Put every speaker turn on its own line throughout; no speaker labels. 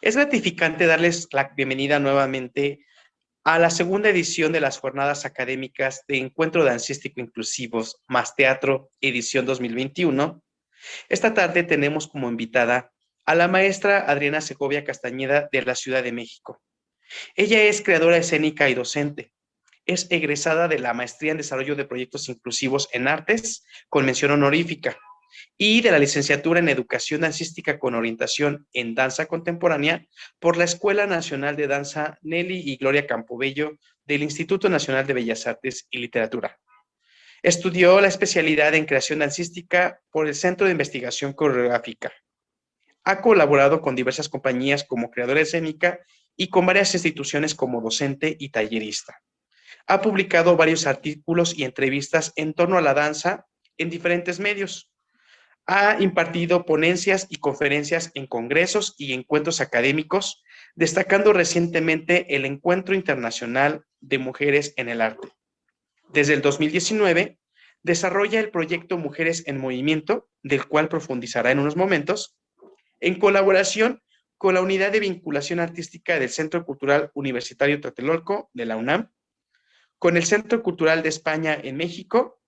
Es gratificante darles la bienvenida nuevamente a la segunda edición de las jornadas académicas de Encuentro Dancístico Inclusivos más Teatro, edición 2021. Esta tarde tenemos como invitada a la maestra Adriana Segovia Castañeda de la Ciudad de México. Ella es creadora escénica y docente. Es egresada de la Maestría en Desarrollo de Proyectos Inclusivos en Artes, con mención honorífica, y de la licenciatura en Educación Dancística con orientación en Danza Contemporánea por la Escuela Nacional de Danza Nelly y Gloria Campobello del Instituto Nacional de Bellas Artes y Literatura. Estudió la especialidad en Creación Dancística por el Centro de Investigación Coreográfica. Ha colaborado con diversas compañías como creadora escénica y con varias instituciones como docente y tallerista. Ha publicado varios artículos y entrevistas en torno a la danza en diferentes medios. Ha impartido ponencias y conferencias en congresos y encuentros académicos, destacando recientemente el Encuentro Internacional de Mujeres en el Arte. Desde el 2019, desarrolla el proyecto Mujeres en Movimiento, del cual profundizará en unos momentos, en colaboración con la Unidad de Vinculación Artística del Centro Cultural Universitario Tlatelolco de la UNAM, con el Centro Cultural de España en México,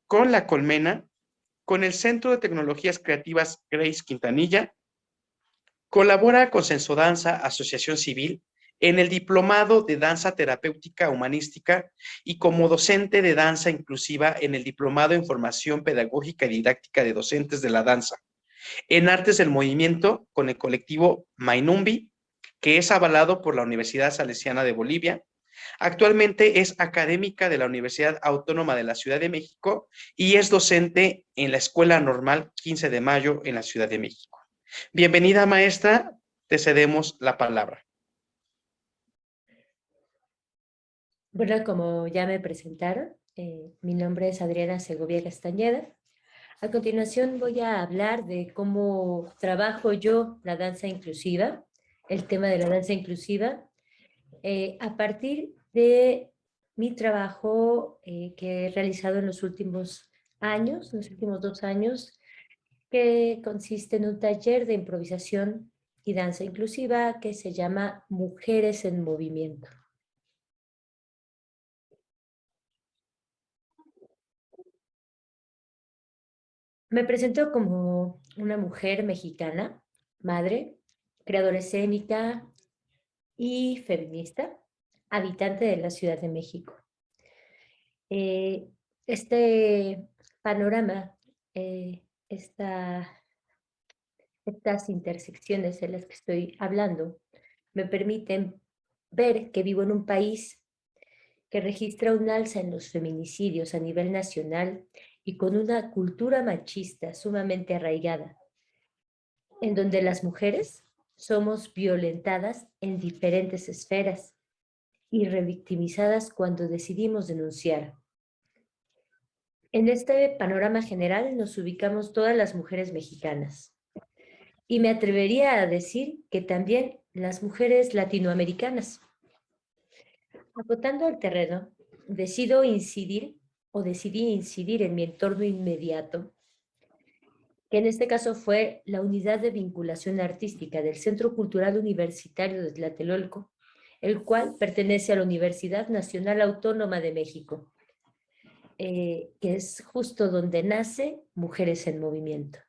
con La Colmena, con el Centro de Tecnologías Creativas Grace Quintanilla, colabora con Sensodanza Asociación Civil en el Diplomado de Danza Terapéutica Humanística y como docente de danza inclusiva en el Diplomado en Formación Pedagógica y Didáctica de Docentes de la Danza, en Artes del Movimiento con el colectivo Mainumbi, que es avalado por la Universidad Salesiana de Bolivia. Actualmente es académica de la Universidad Autónoma de la Ciudad de México y es docente en la Escuela Normal 15 de Mayo en la Ciudad de México. Bienvenida, maestra, te cedemos la palabra.
Bueno, como ya me presentaron, mi nombre es Adriana Segovia Castañeda. A continuación voy a hablar de cómo trabajo yo la danza inclusiva, el tema de la danza inclusiva, a partir de mi trabajo que he realizado en los últimos años, en los últimos 2 años, que consiste en un taller de improvisación y danza inclusiva que se llama Mujeres en Movimiento. Me presento como una mujer mexicana, madre, creadora escénica y feminista, habitante de la Ciudad de México. Este panorama, estas intersecciones de las que estoy hablando, me permiten ver que vivo en un país que registra un alza en los feminicidios a nivel nacional y con una cultura machista sumamente arraigada, en donde las mujeres somos violentadas en diferentes esferas y revictimizadas cuando decidimos denunciar. En este panorama general nos ubicamos todas las mujeres mexicanas. Y me atrevería a decir que también las mujeres latinoamericanas. Acotando al terreno, decidí incidir en mi entorno inmediato, que en este caso fue la Unidad de Vinculación Artística del Centro Cultural Universitario de Tlatelolco, el cual pertenece a la Universidad Nacional Autónoma de México, que es justo donde nace Mujeres en Movimiento.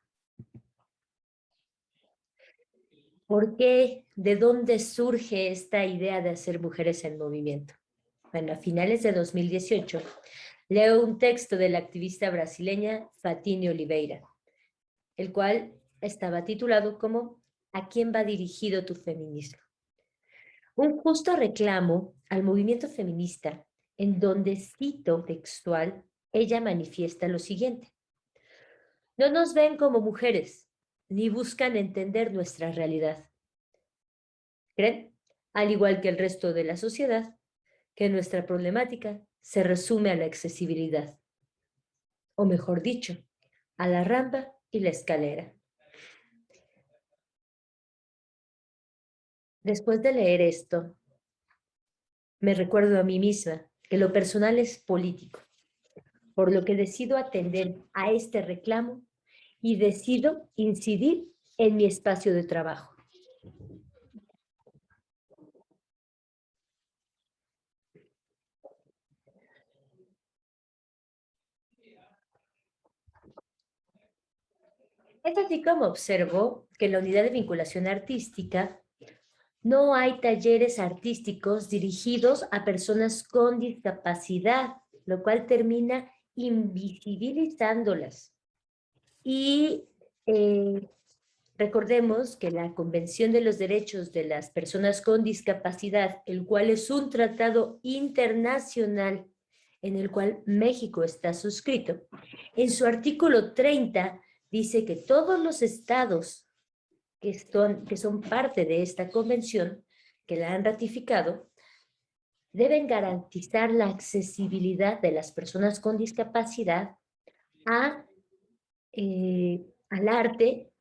¿Por qué? ¿De dónde surge esta idea de hacer Mujeres en Movimiento? Bueno, a finales de 2018, leo un texto de la activista brasileña Fatine Oliveira, el cual estaba titulado como ¿A quién va dirigido tu feminismo? Un justo reclamo al movimiento feminista, en donde, cito textual, ella manifiesta lo siguiente: no nos ven como mujeres, ni buscan entender nuestra realidad. ¿Creen, al igual que el resto de la sociedad, que nuestra problemática se resume a la accesibilidad? O mejor dicho, a la rampa y la escalera. Después de leer esto, me recuerdo a mí misma que lo personal es político, por lo que decido atender a este reclamo y decido incidir en mi espacio de trabajo. Es así como observo que en la unidad de vinculación artística no hay talleres artísticos dirigidos a personas con discapacidad, lo cual termina invisibilizándolas. Y recordemos que la Convención de los Derechos de las Personas con Discapacidad, el cual es un tratado internacional en el cual México está suscrito, en su artículo 30 dice que todos los estados que son parte de esta convención, que la han ratificado, deben garantizar la accesibilidad de las personas con discapacidad a, al arte,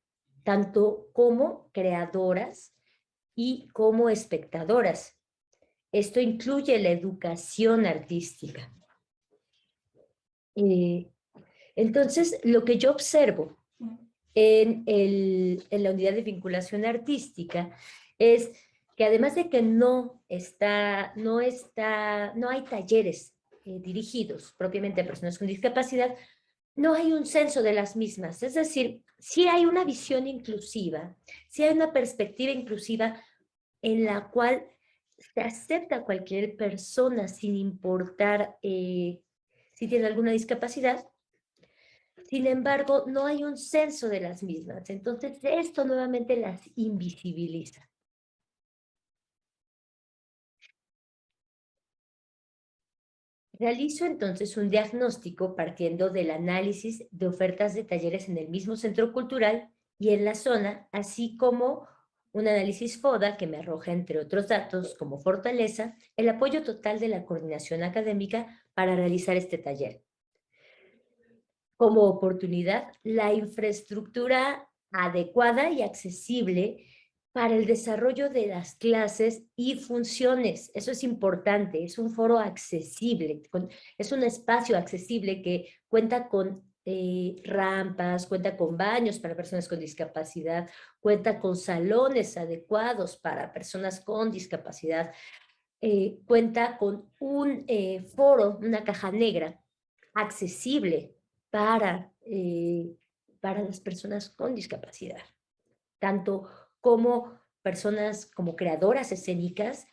tanto como creadoras y como espectadoras. Esto incluye la educación artística. Entonces, lo que yo observo en la unidad de vinculación artística es que además de que no hay talleres dirigidos propiamente a personas con discapacidad, no hay un censo de las mismas. Es decir, sí hay una visión inclusiva, sí hay una perspectiva inclusiva en la cual se acepta a cualquier persona sin importar si tiene alguna discapacidad. Sin embargo, no hay un censo de las mismas. Entonces, esto nuevamente las invisibiliza. Realizo entonces un diagnóstico partiendo del análisis de ofertas de talleres en el mismo centro cultural y en la zona, así como un análisis FODA que me arroja, entre otros datos, como fortaleza, el apoyo total de la coordinación académica para realizar este taller. Como oportunidad, la infraestructura adecuada y accesible para el desarrollo de las clases y funciones. Eso es importante, es un foro accesible, es un espacio accesible que cuenta con rampas, cuenta con baños para personas con discapacidad, cuenta con salones adecuados para personas con discapacidad, cuenta con un foro, una caja negra accesible para las personas con discapacidad, tanto como personas, como creadoras escénicas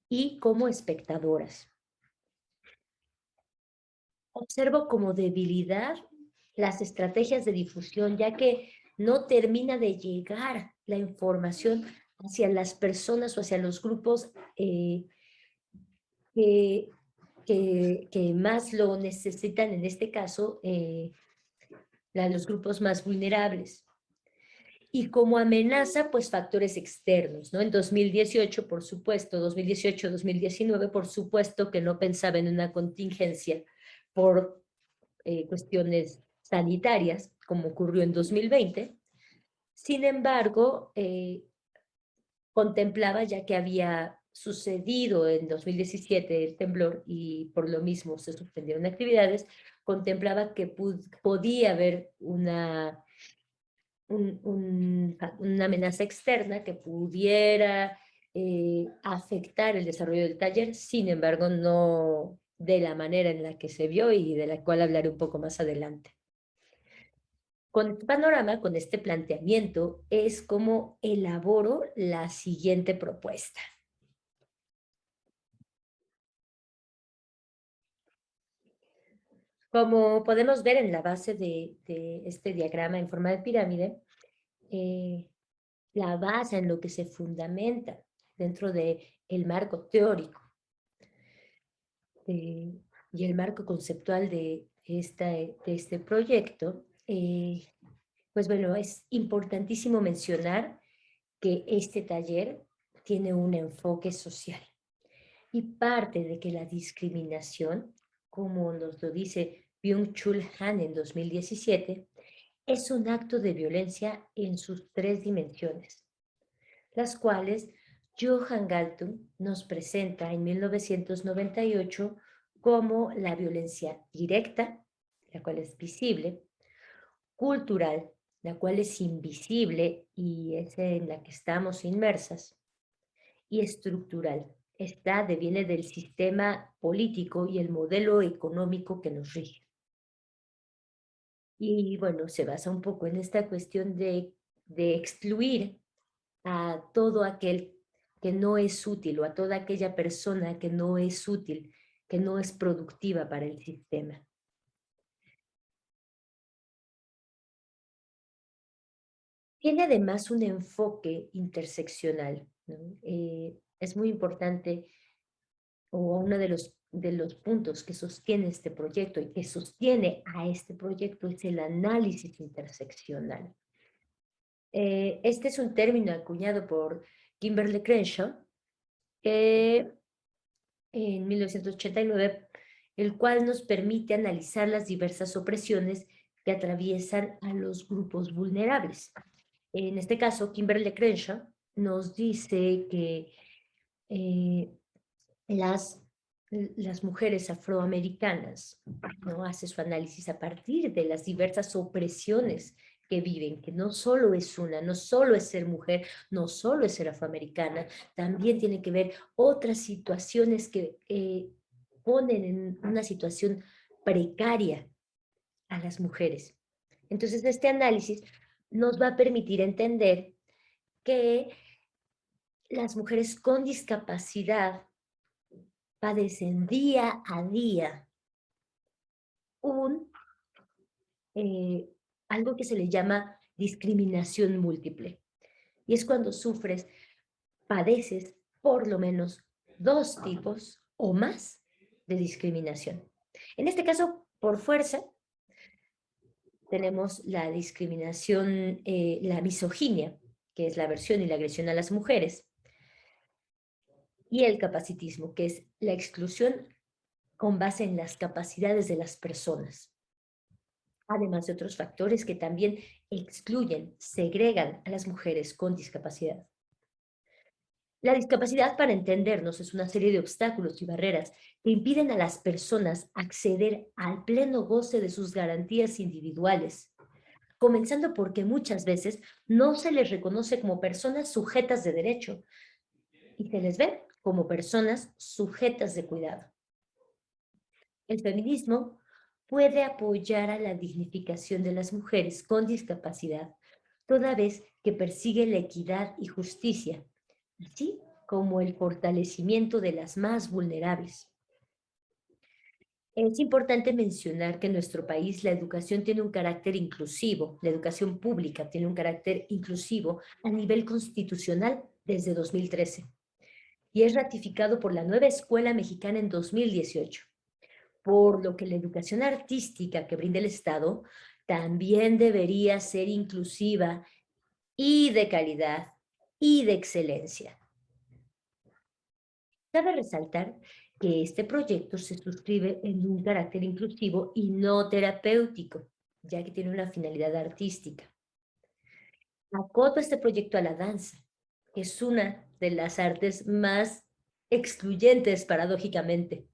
y como espectadoras. Observo como debilidad las estrategias de difusión, ya que no termina de llegar la información hacia las personas o hacia los grupos que, que más lo necesitan, en este caso, los grupos más vulnerables. Y como amenaza, pues factores externos, ¿no? En 2018, por supuesto, 2018-2019, por supuesto que no pensaba en una contingencia por cuestiones sanitarias, como ocurrió en 2020. Sin embargo, contemplaba, ya que había sucedido en 2017 el temblor y por lo mismo se suspendieron actividades, contemplaba que podía haber una amenaza externa que pudiera afectar el desarrollo del taller, sin embargo, no de la manera en la que se vio y de la cual hablaré un poco más adelante. Con este panorama, con este planteamiento, es como elaboro la siguiente propuesta. Como podemos ver en la base de este diagrama en forma de pirámide, la base en lo que se fundamenta dentro del marco teórico y el marco conceptual de este proyecto, pues bueno, es importantísimo mencionar que este taller tiene un enfoque social y parte de que la discriminación, como nos lo dice Byung-Chul Han en 2017, es un acto de violencia en sus tres dimensiones, las cuales Johan Galtung nos presenta en 1998 como la violencia directa, la cual es visible, cultural, la cual es invisible y es en la que estamos inmersas, y estructural. Esta deviene del sistema político y el modelo económico que nos rige. Y bueno, se basa un poco en esta cuestión de excluir a todo aquel que no es útil o a toda aquella persona que no es útil, que no es productiva para el sistema. Tiene además un enfoque interseccional, ¿no? Es muy importante, o uno de los puntos que sostiene este proyecto y que sostiene a este proyecto es el análisis interseccional. Este es un término acuñado por Kimberly Crenshaw en 1989, el cual nos permite analizar las diversas opresiones que atraviesan a los grupos vulnerables. En este caso, Kimberly Crenshaw nos dice que eh, las, las mujeres afroamericanas, ¿no? Hace su análisis a partir de las diversas opresiones que viven, que no solo es una, no solo es ser mujer, no solo es ser afroamericana, también tiene que ver otras situaciones que ponen en una situación precaria a las mujeres. Entonces, este análisis nos va a permitir entender que las mujeres con discapacidad padecen día a día un, eh, algo que se le llama discriminación múltiple. Y es cuando sufres, padeces por lo menos dos tipos o más de discriminación. En este caso, por fuerza, tenemos la discriminación, la misoginia, que es la aversión y la agresión a las mujeres, y el capacitismo, que es la exclusión con base en las capacidades de las personas, además de otros factores que también excluyen, segregan a las mujeres con discapacidad. La discapacidad, para entendernos, es una serie de obstáculos y barreras que impiden a las personas acceder al pleno goce de sus garantías individuales, comenzando porque muchas veces no se les reconoce como personas sujetas de derecho y se les ve como personas sujetas de cuidado. El feminismo puede apoyar a la dignificación de las mujeres con discapacidad, toda vez que persigue la equidad y justicia, así como el fortalecimiento de las más vulnerables. Es importante mencionar que en nuestro país la educación tiene un carácter inclusivo, la educación pública tiene un carácter inclusivo a nivel constitucional desde 2013 y es ratificado por la nueva Escuela Mexicana en 2018, por lo que la educación artística que brinda el Estado también debería ser inclusiva y de calidad y de excelencia. Cabe resaltar que este proyecto se suscribe en un carácter inclusivo y no terapéutico, ya que tiene una finalidad artística. Acoto este proyecto a la danza, que es una de las artes más excluyentes paradójicamente.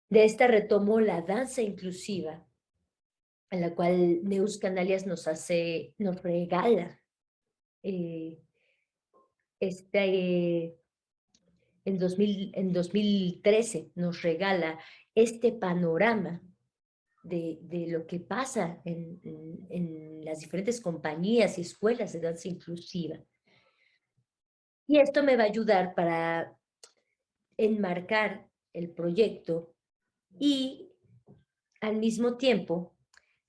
De esta retomo la danza inclusiva, a la cual Neus Canalias nos regala este, en 2013 nos regala este panorama de lo que pasa en las diferentes compañías y escuelas de danza inclusiva. Y esto me va a ayudar para enmarcar el proyecto y al mismo tiempo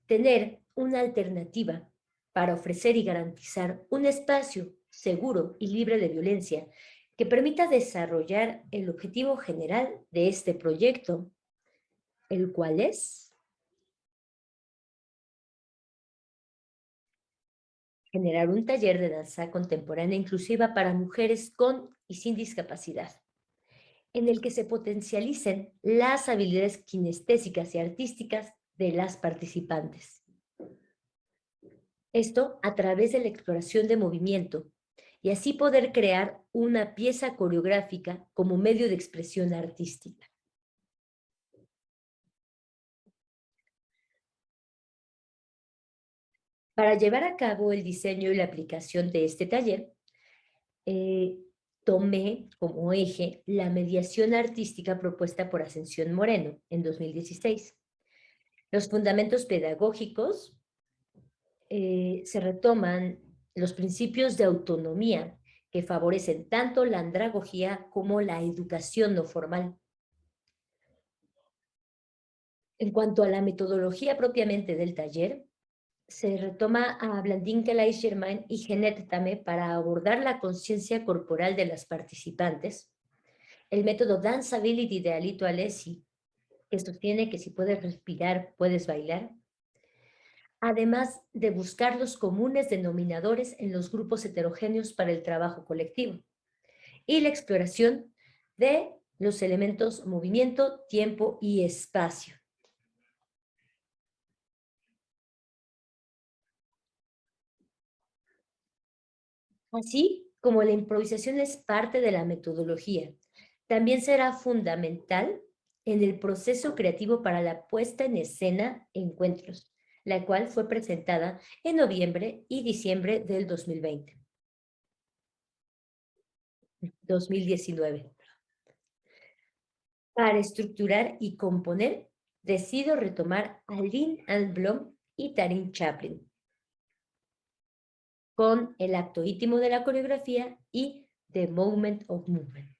tener una alternativa para ofrecer y garantizar un espacio seguro y libre de violencia que permita desarrollar el objetivo general de este proyecto, el cual es generar un taller de danza contemporánea inclusiva para mujeres con y sin discapacidad, en el que se potencialicen las habilidades kinestésicas y artísticas de las participantes. Esto a través de la exploración de movimiento y así poder crear una pieza coreográfica como medio de expresión artística. Para llevar a cabo el diseño y la aplicación de este taller, tomé como eje la mediación artística propuesta por Ascensión Moreno en 2016. Los fundamentos pedagógicos se retoman los principios de autonomía que favorecen tanto la andragogía como la educación no formal. En cuanto a la metodología propiamente del taller, se retoma a Blandín, Kelais, Germain y Genet Tame para abordar la conciencia corporal de las participantes, el método Danceability de Alito Alessi, que sostiene que si puedes respirar, puedes bailar, además de buscar los comunes denominadores en los grupos heterogéneos para el trabajo colectivo, y la exploración de los elementos movimiento, tiempo y espacio. Así como la improvisación es parte de la metodología, también será fundamental en el proceso creativo para la puesta en escena Encuentros, la cual fue presentada en noviembre y diciembre del 2019. Para estructurar y componer, decido retomar a Lynn Ann Blom y Tarin Chaplin, con el acto íntimo de la coreografía y The Moment of Movement.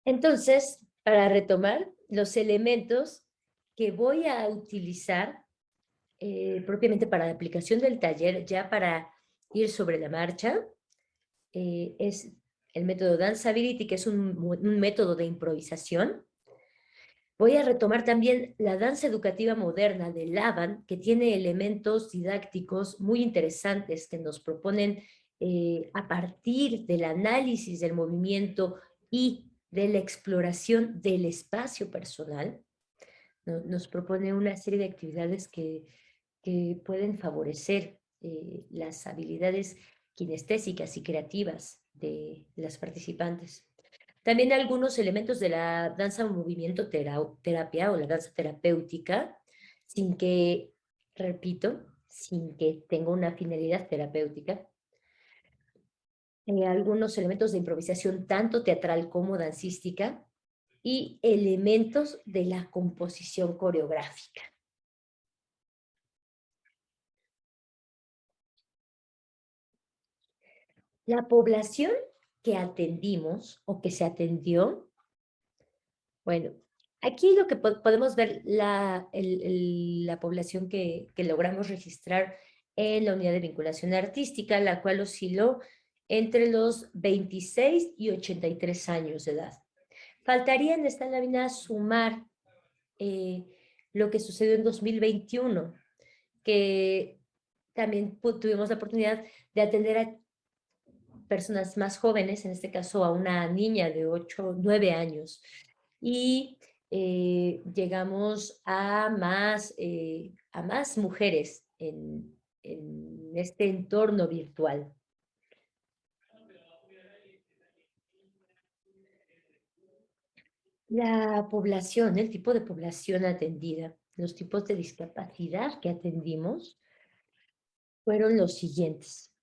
Entonces, para retomar, los elementos que voy a utilizar propiamente para la aplicación del taller, ya para ir sobre la marcha, es el método Danceability, que es un método de improvisación. Voy a retomar también la danza educativa moderna de Laban, que tiene elementos didácticos muy interesantes que nos proponen a partir del análisis del movimiento y de la exploración del espacio personal. Nos propone una serie de actividades que pueden favorecer las habilidades kinestésicas y creativas de las participantes. También algunos elementos de la danza movimiento terapia o la danza terapéutica, sin que, repito, sin que tenga una finalidad terapéutica. Algunos elementos de improvisación tanto teatral como dancística y elementos de la composición coreográfica. La población que atendimos o que se atendió, bueno, aquí lo que podemos ver la población que logramos registrar en la unidad de vinculación artística, la cual osciló entre los 26 y 83 años de edad. Faltaría en esta lámina sumar lo que sucedió en 2021, que también tuvimos la oportunidad de atender a personas más jóvenes, en este caso a una niña de 8, 9 años, y llegamos a más mujeres en este entorno virtual. La población, el tipo de población atendida, los tipos de discapacidad que atendimos fueron los siguientes.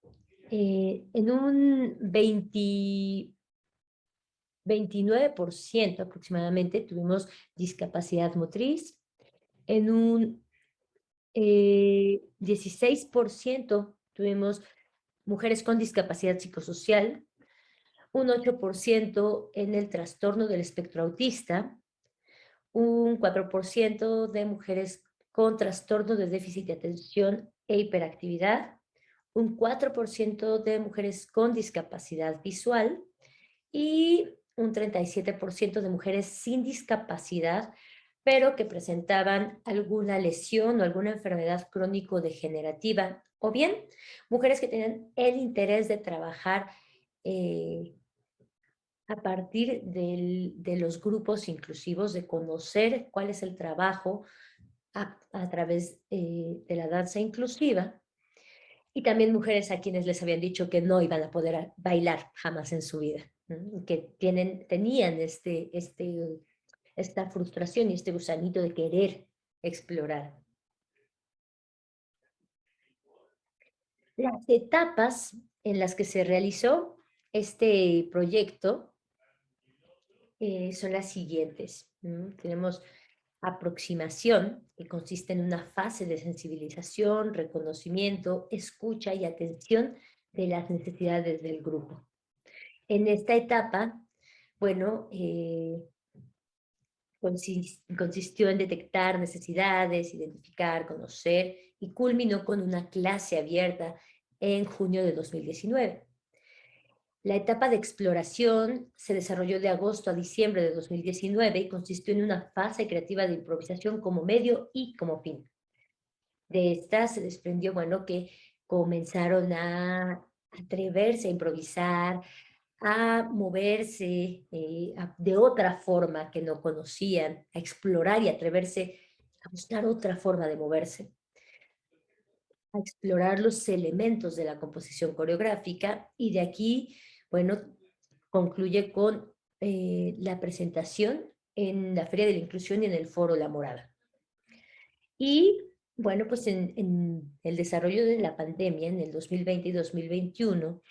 En un 29% aproximadamente tuvimos discapacidad motriz, en un 16% tuvimos mujeres con discapacidad psicosocial, un 8% en el trastorno del espectro autista, un 4% de mujeres con trastorno de déficit de atención e hiperactividad, un 4% de mujeres con discapacidad visual y un 37% de mujeres sin discapacidad, pero que presentaban alguna lesión o alguna enfermedad crónico-degenerativa, o bien mujeres que tenían el interés de trabajar a partir de los grupos inclusivos, de conocer cuál es el trabajo a través de la danza inclusiva, y también mujeres a quienes les habían dicho que no iban a poder bailar jamás en su vida, ¿no? Que tenían esta frustración y este gusanito de querer explorar. Las etapas en las que se realizó este proyecto son las siguientes. Tenemos aproximación, que consiste en una fase de sensibilización, reconocimiento, escucha y atención de las necesidades del grupo. En esta etapa, bueno, consistió en detectar necesidades, identificar, conocer y culminó con una clase abierta en junio de 2019. La etapa de exploración se desarrolló de agosto a diciembre de 2019 y consistió en una fase creativa de improvisación como medio y como fin. De esta se desprendió, bueno, que comenzaron a atreverse a improvisar, a moverse de otra forma que no conocían, a explorar y atreverse a buscar otra forma de moverse, a explorar los elementos de la composición coreográfica y de aquí, bueno, concluye con la presentación en la Feria de la Inclusión y en el Foro La Morada. Y bueno, pues en el desarrollo de la pandemia en el 2020 y 2021,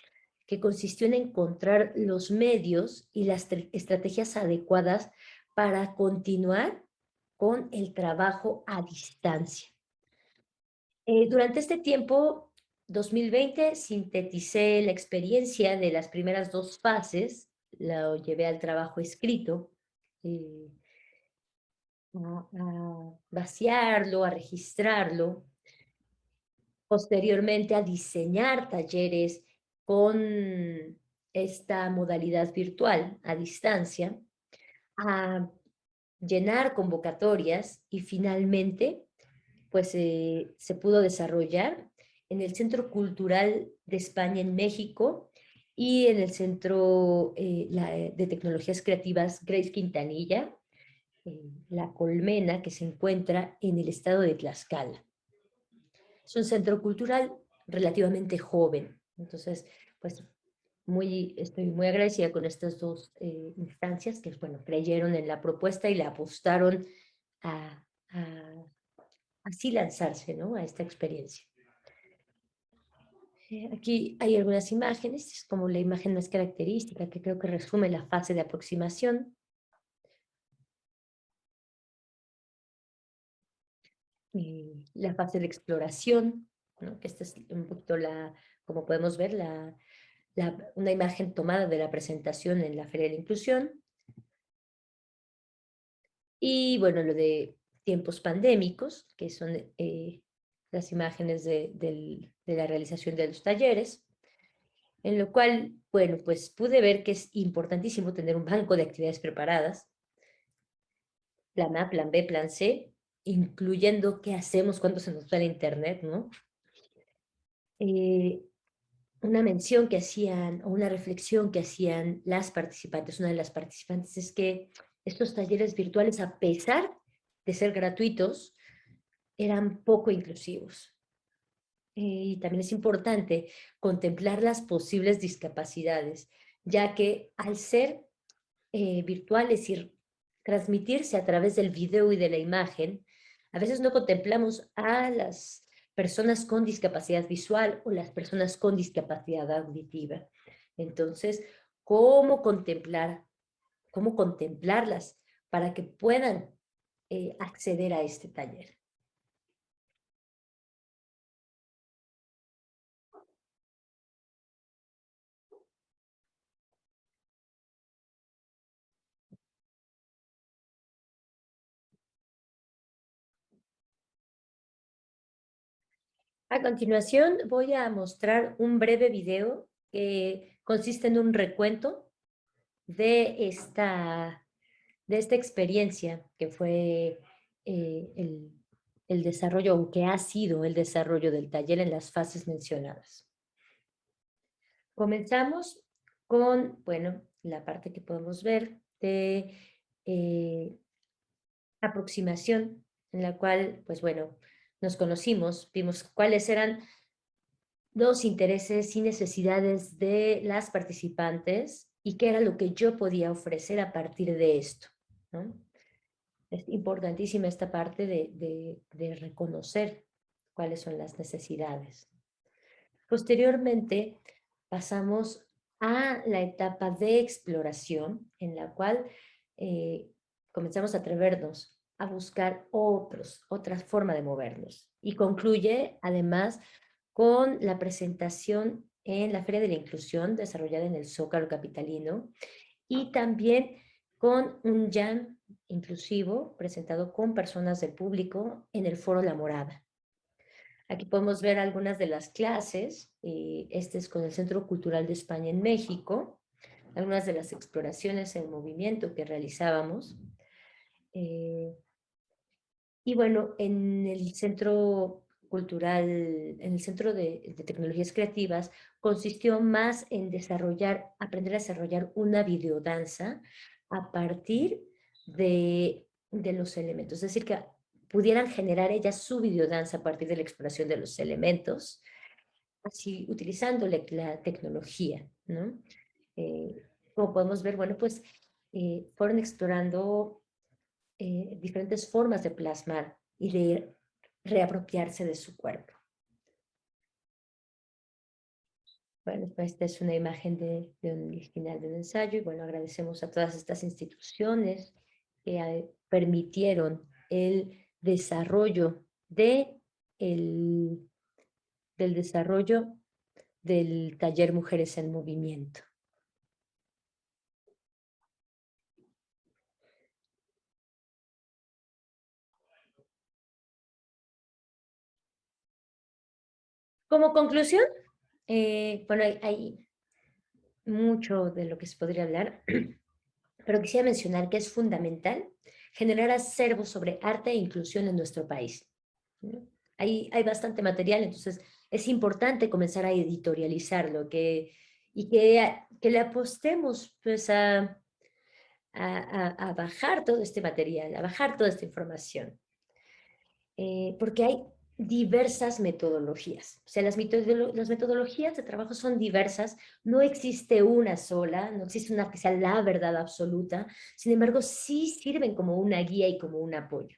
que consistió en encontrar los medios y las estrategias adecuadas para continuar con el trabajo a distancia. Durante este tiempo, 2020, sinteticé la experiencia de las primeras dos fases, lo llevé al trabajo escrito, eh, a vaciarlo, a registrarlo, posteriormente a diseñar talleres con esta modalidad virtual a distancia, a llenar convocatorias y finalmente pues se pudo desarrollar en el Centro Cultural de España en México y en el Centro de Tecnologías Creativas Grace Quintanilla, La Colmena, que se encuentra en el estado de Tlaxcala. Es un centro cultural relativamente joven, entonces, pues estoy muy agradecida con estas dos instancias que, bueno, creyeron en la propuesta y le apostaron a así lanzarse, ¿no?, a esta experiencia. Aquí hay algunas imágenes, como la imagen más característica, que creo que resume la fase de aproximación. La fase de exploración, ¿no?, que esta es un poquito como podemos ver, una imagen tomada de la presentación en la Feria de la Inclusión. Y bueno, lo de tiempos pandémicos, que son las imágenes de la realización de los talleres, en lo cual, bueno, pues pude ver que es importantísimo tener un banco de actividades preparadas, plan A, plan B, plan C, incluyendo qué hacemos cuando se nos va el internet, ¿no? Una mención que hacían, o una reflexión que hacían las participantes, una de las participantes, es que estos talleres virtuales, a pesar de ser gratuitos, eran poco inclusivos. Y también es importante contemplar las posibles discapacidades, ya que al ser virtuales y transmitirse a través del video y de la imagen, a veces no contemplamos a las personas con discapacidad visual o las personas con discapacidad auditiva. Entonces, cómo contemplarlas para que puedan acceder a este taller? A continuación voy a mostrar un breve video que consiste en un recuento de esta experiencia que fue el desarrollo, o que ha sido el desarrollo del taller en las fases mencionadas. Comenzamos con, bueno, la parte que podemos ver de aproximación, en la cual, pues bueno, nos conocimos, vimos cuáles eran los intereses y necesidades de las participantes y qué era lo que yo podía ofrecer a partir de esto, ¿no? Es importantísima esta parte de reconocer cuáles son las necesidades. Posteriormente, pasamos a la etapa de exploración, en la cual comenzamos a atrevernos a buscar otra forma de movernos. Y concluye, además, con la presentación en la Feria de la Inclusión, desarrollada en el Zócalo capitalino, y también con un jam inclusivo presentado con personas del público en el Foro La Morada. Aquí podemos ver algunas de las clases. Este es con el Centro Cultural de España en México, algunas de las exploraciones en movimiento que realizábamos. Y bueno, en el Centro Cultural, en el Centro de Tecnologías Creativas, consistió más en aprender a desarrollar una videodanza a partir de los elementos. Es decir, que pudieran generar ellas su videodanza a partir de la exploración de los elementos, así utilizando la tecnología, ¿no? Como podemos ver, bueno, pues fueron explorando diferentes formas de plasmar y de reapropiarse de su cuerpo. Bueno, pues esta es una imagen de un final de un ensayo y bueno, agradecemos a todas estas instituciones que permitieron el desarrollo del desarrollo del taller Mujeres en Movimiento. Como conclusión, bueno, hay mucho de lo que se podría hablar, pero quisiera mencionar que es fundamental generar acervos sobre arte e inclusión en nuestro país, ¿no? Hay bastante material, entonces es importante comenzar a editorializarlo y que le apostemos pues, a bajar todo este material, a bajar toda esta información. Porque hay diversas metodologías. O sea, las metodologías de trabajo son diversas, no existe una sola, no existe una que sea la verdad absoluta, sin embargo, sí sirven como una guía y como un apoyo.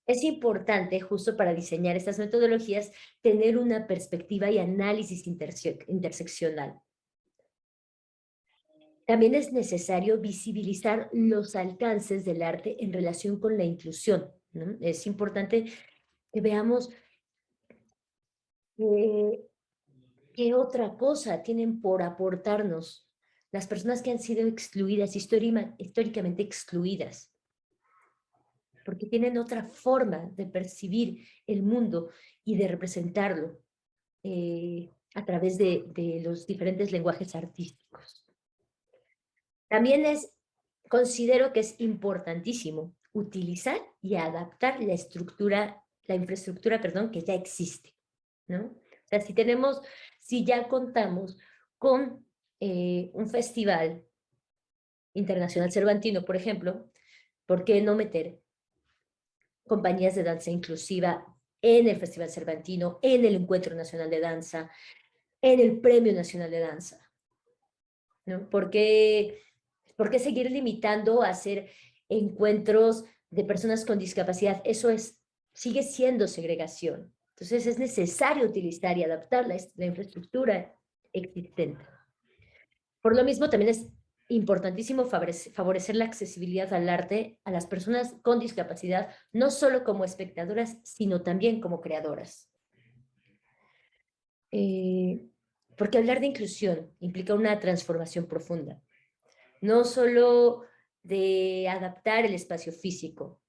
Es importante, justo para diseñar estas metodologías, tener una perspectiva y análisis interseccional. También es necesario visibilizar los alcances del arte en relación con la inclusión, ¿no? Es importante que veamos qué otra cosa tienen por aportarnos las personas que han sido excluidas, históricamente excluidas, porque tienen otra forma de percibir el mundo y de representarlo a través de los diferentes lenguajes artísticos. También considero que es importantísimo utilizar y adaptar la infraestructura, perdón, que ya existe, ¿no? O sea, si ya contamos con un festival internacional cervantino, por ejemplo, ¿por qué no meter compañías de danza inclusiva en el Festival Cervantino, en el Encuentro Nacional de Danza, en el Premio Nacional de Danza? ¿No? ¿Por qué seguir limitando a hacer encuentros de personas con discapacidad? Eso sigue siendo segregación. Entonces es necesario utilizar y adaptar la infraestructura existente. Por lo mismo, también es importantísimo favorecer la accesibilidad al arte a las personas con discapacidad, no solo como espectadoras, sino también como creadoras. Porque hablar de inclusión implica una transformación profunda, no solo de adaptar el espacio físico,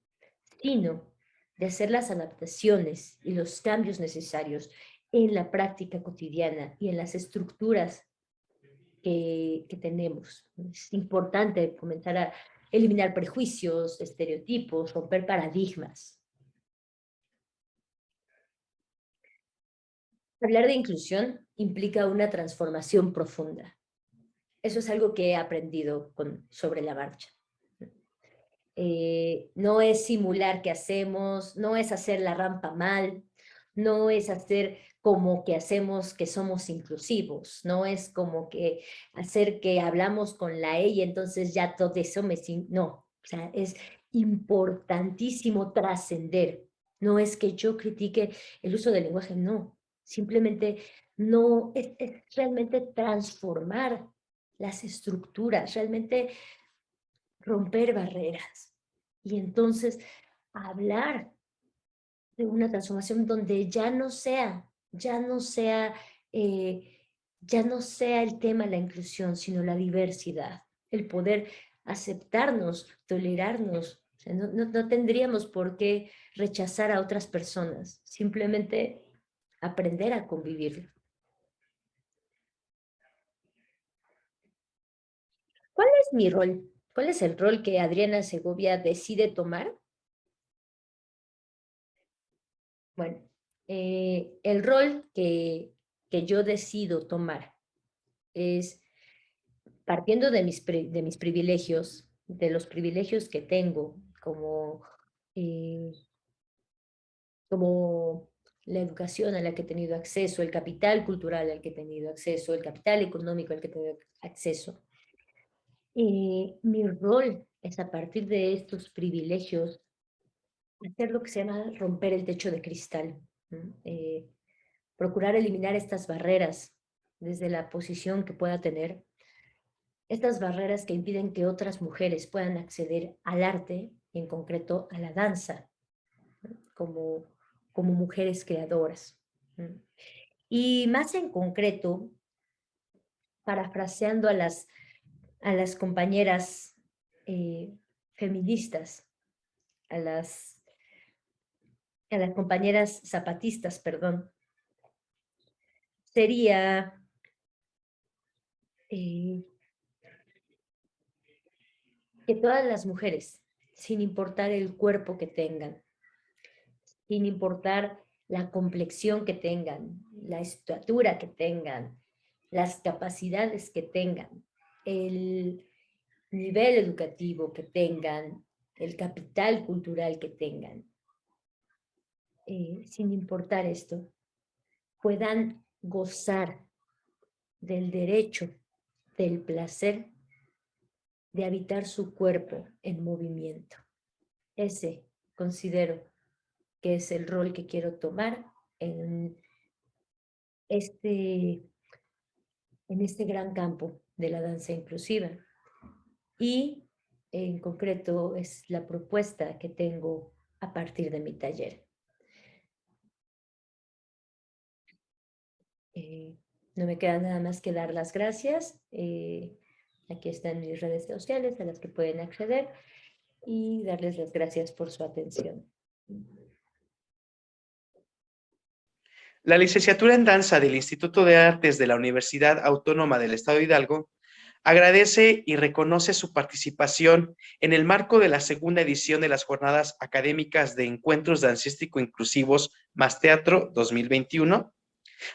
sino de hacer las adaptaciones y los cambios necesarios en la práctica cotidiana y en las estructuras que tenemos. Es importante comenzar a eliminar prejuicios, estereotipos, romper paradigmas. Hablar de inclusión implica una transformación profunda. Eso es algo que he aprendido sobre la marcha. No es simular que hacemos, no es hacer la rampa mal, no es hacer como que hacemos que somos inclusivos, no es como que hacer que hablamos con la E y entonces ya todo eso no, o sea, es importantísimo trascender. No es que yo critique el uso del lenguaje, no, Simplemente no, es realmente transformar las estructuras, realmente romper barreras. Y entonces hablar de una transformación donde eh, ya no sea el tema la inclusión, sino la diversidad, el poder aceptarnos, tolerarnos. O sea, no tendríamos por qué rechazar a otras personas, simplemente aprender a convivir. ¿Cuál es mi rol? ¿Cuál es el rol que Adriana Segovia decide tomar? Bueno, el rol que yo decido tomar es, partiendo de mis privilegios, de los privilegios que tengo, eh, como la educación a la que he tenido acceso, el capital cultural al que he tenido acceso, el capital económico al que he tenido acceso. Mi rol es, a partir de estos privilegios, hacer lo que se llama romper el techo de cristal, ¿no? Procurar eliminar estas barreras desde la posición que pueda tener, estas barreras que impiden que otras mujeres puedan acceder al arte, y en concreto a la danza, ¿no? como mujeres creadoras, ¿no? Y más en concreto, parafraseando a las compañeras feministas, a las compañeras zapatistas, perdón, sería eh, que todas las mujeres, sin importar el cuerpo que tengan, sin importar la complexión que tengan, la estatura que tengan, las capacidades que tengan, el nivel educativo que tengan, el capital cultural que tengan, sin importar esto, puedan gozar del derecho, del placer de habitar su cuerpo en movimiento. Ese considero que es el rol que quiero tomar en este, en este gran campo de la danza inclusiva. Y en concreto es la propuesta que tengo a partir de mi taller. No me queda nada más que dar las gracias. Aquí están mis redes sociales a las que pueden acceder y darles las gracias por su atención.
La licenciatura en danza del Instituto de Artes de la Universidad Autónoma del Estado de Hidalgo agradece y reconoce su participación en el marco de la segunda edición de las Jornadas Académicas de Encuentros Dancístico Inclusivos más Teatro 2021.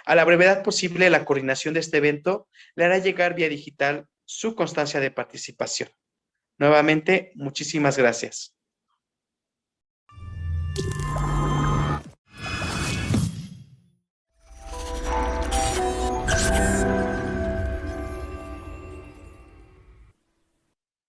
A la brevedad posible, la coordinación de este evento le hará llegar vía digital su constancia de participación. Nuevamente, muchísimas gracias.